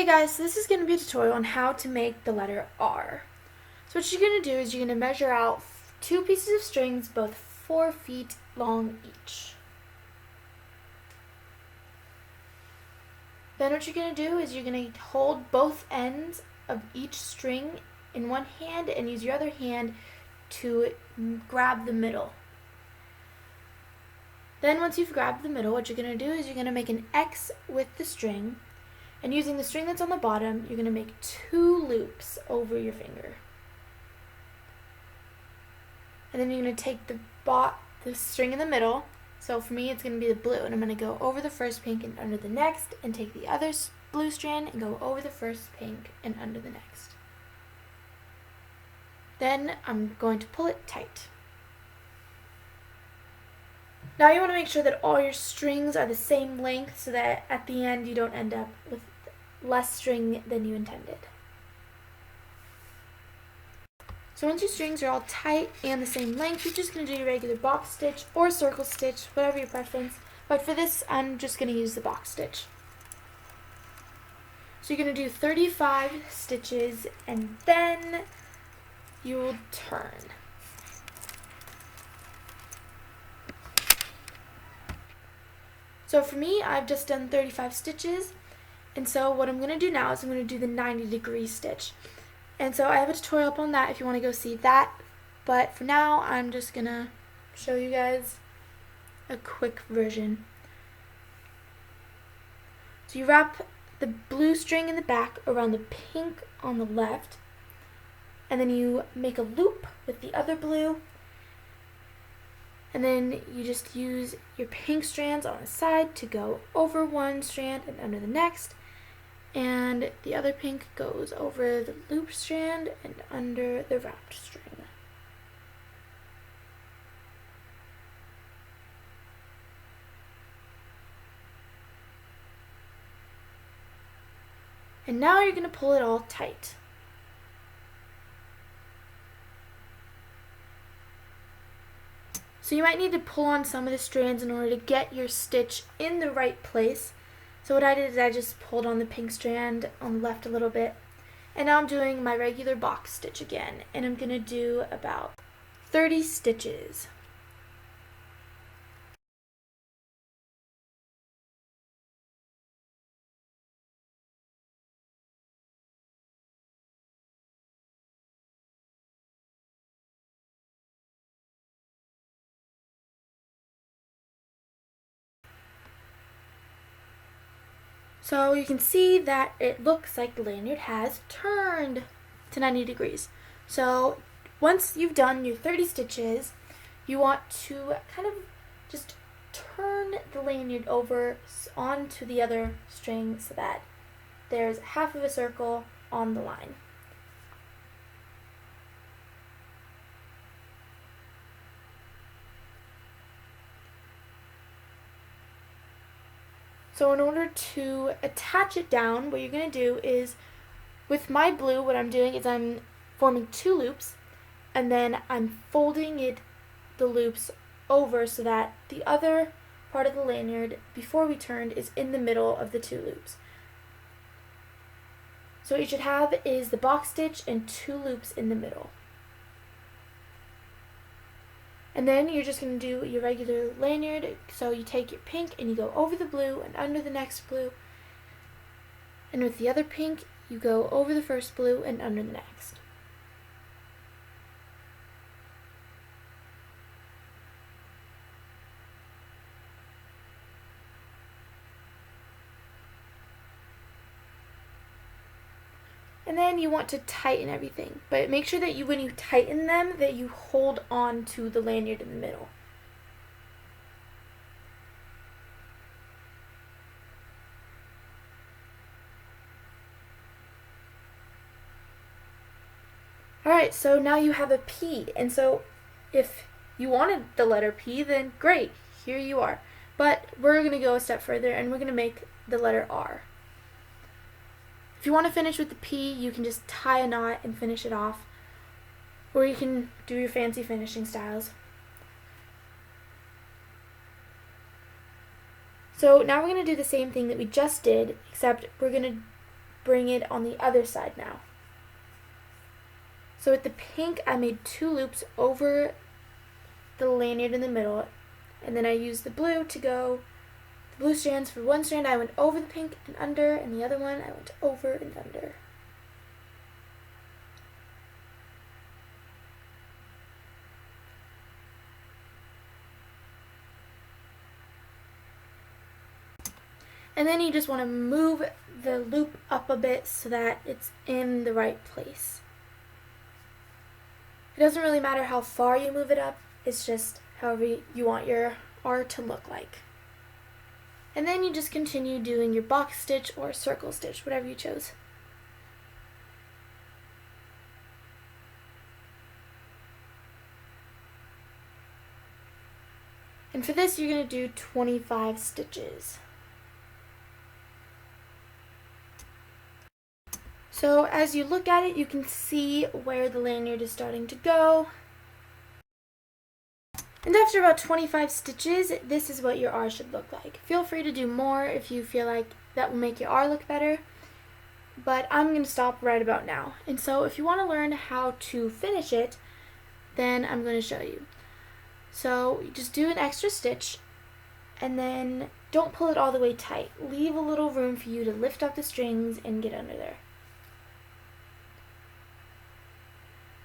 Hey guys, so this is going to be a tutorial on how to make the letter R. So what you're going to do is you're going to measure out two pieces of strings, both 4 feet long each. Then what you're going to do is you're going to hold both ends of each string in one hand and use your other hand to grab the middle. Then once you've grabbed the middle, what you're going to do is you're going to make an X with the string. And using the string that's on the bottom, you're going to make 2 loops over your finger. And then you're going to take the string in the middle. So for me, it's going to be the blue. And I'm going to go over the first pink and under the next, and take the other blue strand and go over the first pink and under the next. Then I'm going to pull it tight. Now you want to make sure that all your strings are the same length so that at the end you don't end up with less string than you intended. So once your strings are all tight and the same length, you're just going to do your regular box stitch or circle stitch, whatever your preference. But for this, I'm just going to use the box stitch. So you're going to do 35 stitches and then you will turn. So for me, I've just done 35 stitches. And so what I'm going to do now is I'm going to do the 90-degree stitch. And so I have a tutorial up on that if you want to go see that. But for now, I'm just going to show you guys a quick version. So you wrap the blue string in the back around the pink on the left. And then you make a loop with the other blue. And then you just use your pink strands on the side to go over one strand and under the next. And the other pink goes over the loop strand and under the wrapped string. And now you're going to pull it all tight. So you might need to pull on some of the strands in order to get your stitch in the right place. So what I did is I just pulled on the pink strand on the left a little bit. And now I'm doing my regular box stitch again. And I'm going to do about 30 stitches. So you can see that it looks like the lanyard has turned to 90 degrees. So once you've done your 30 stitches, you want to kind of just turn the lanyard over onto the other string so that there's half of a circle on the line. So in order to attach it down, what you're going to do is, with my blue, what I'm doing is I'm forming 2 loops, and then I'm folding the loops over so that the other part of the lanyard, before we turned, is in the middle of the 2 loops. So what you should have is the box stitch and 2 loops in the middle. And then you're just going to do your regular lanyard. So you take your pink and you go over the blue and under the next blue. And with the other pink, you go over the first blue and under the next. And then you want to tighten everything, but make sure that when you tighten them, that you hold on to the lanyard in the middle. Alright, so now you have a P, and so if you wanted the letter P, then great, here you are. But we're going to go a step further, and we're going to make the letter R. If you want to finish with the P, you can just tie a knot and finish it off. Or you can do your fancy finishing styles. So now we're going to do the same thing that we just did, except we're going to bring it on the other side now. So with the pink, I made 2 loops over the lanyard in the middle, and then I used the blue to go the blue strands. For one strand I went over the pink and under, and the other one I went over and under. And then you just want to move the loop up a bit so that it's in the right place. It doesn't really matter how far you move it up, it's just however you want your R to look like. And then you just continue doing your box stitch or circle stitch, whatever you chose. And for this, you're going to do 25 stitches. So as you look at it, you can see where the lanyard is starting to go. And after about 25 stitches, this is what your R should look like. Feel free to do more if you feel like that will make your R look better, but I'm going to stop right about now. And so if you want to learn how to finish it, then I'm going to show you. So you just do an extra stitch, and then don't pull it all the way tight. Leave a little room for you to lift up the strings and get under there.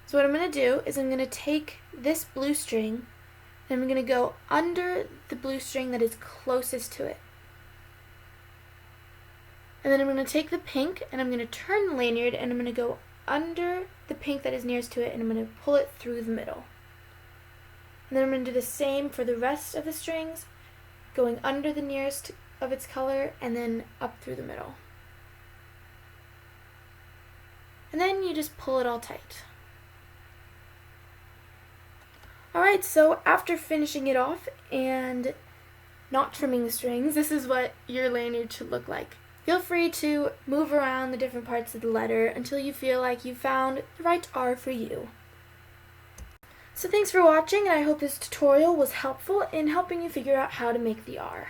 So what I'm going to do is I'm going to take this blue string and I'm going to go under the blue string that is closest to it. And then I'm going to take the pink and I'm going to turn the lanyard and I'm going to go under the pink that is nearest to it and I'm going to pull it through the middle. And then I'm going to do the same for the rest of the strings, going under the nearest of its color and then up through the middle. And then you just pull it all tight. Alright, so after finishing it off and not trimming the strings, this is what your lanyard should look like. Feel free to move around the different parts of the letter until you feel like you found the right R for you. So thanks for watching, and I hope this tutorial was helpful in helping you figure out how to make the R.